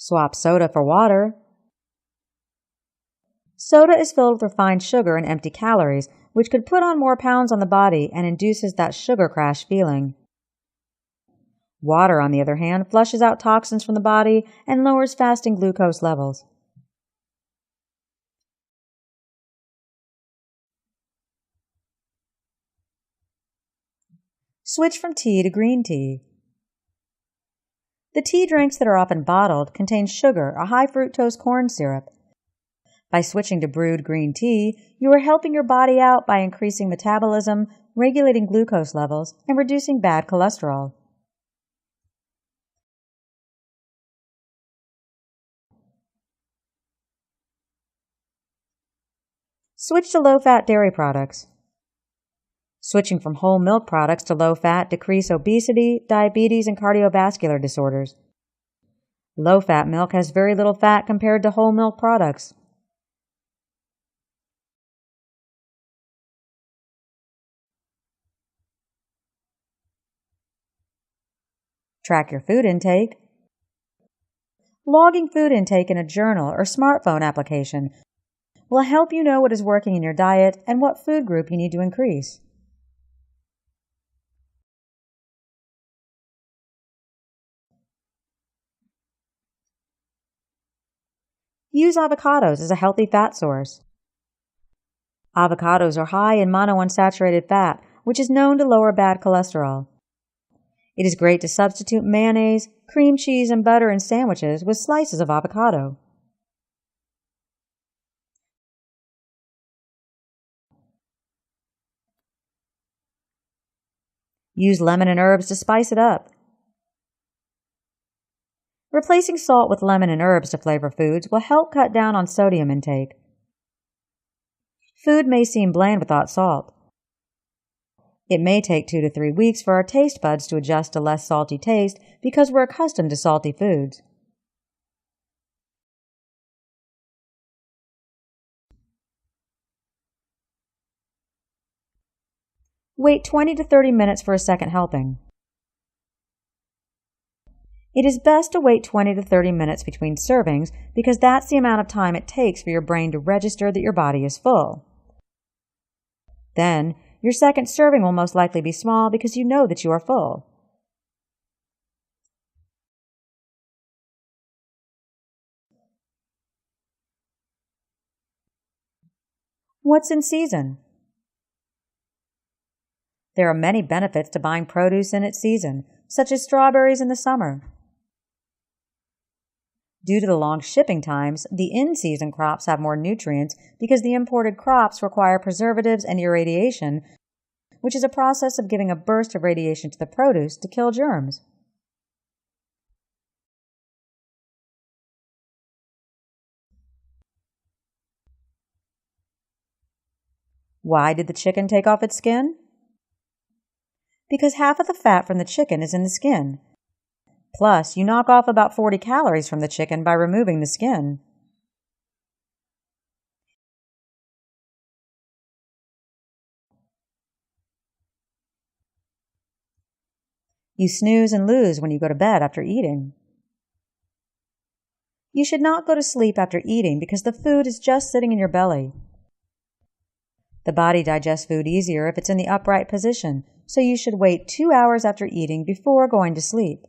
Swap soda for water. Soda is filled with refined sugar and empty calories, which could put on more pounds on the body and induces that sugar crash feeling. Water, on the other hand, flushes out toxins from the body and lowers fasting glucose levels. Switch from tea to green tea. The tea drinks that are often bottled contain sugar or high fructose corn syrup. By switching to brewed green tea, you are helping your body out by increasing metabolism, regulating glucose levels, and reducing bad cholesterol. Switch to low-fat dairy products. Switching from whole milk products to low-fat decrease obesity, diabetes, and cardiovascular disorders. Low-fat milk has very little fat compared to whole milk products. Track your food intake. Logging food intake in a journal or smartphone application will help you know what is working in your diet and what food group you need to increase. Use avocados as a healthy fat source. Avocados are high in monounsaturated fat, which is known to lower bad cholesterol. It is great to substitute mayonnaise, cream cheese, and butter in sandwiches with slices of avocado. Use lemon and herbs to spice it up. Replacing salt with lemon and herbs to flavor foods will help cut down on sodium intake. Food may seem bland without salt. It may take 2 to 3 weeks for our taste buds to adjust to less salty taste because we're accustomed to salty foods. Wait 20 to 30 minutes for a second helping. It is best to wait 20 to 30 minutes between servings because that's the amount of time it takes for your brain to register that your body is full. Then, your second serving will most likely be small because you know that you are full. What's in season? There are many benefits to buying produce in its season, such as strawberries in the summer. Due to the long shipping times, the in-season crops have more nutrients because the imported crops require preservatives and irradiation, which is a process of giving a burst of radiation to the produce to kill germs. Why did the chicken take off its skin? Because half of the fat from the chicken is in the skin. Plus, you knock off about 40 calories from the chicken by removing the skin. You snooze and lose when you go to bed after eating. You should not go to sleep after eating because the food is just sitting in your belly. The body digests food easier if it's in the upright position, so you should wait 2 hours after eating before going to sleep.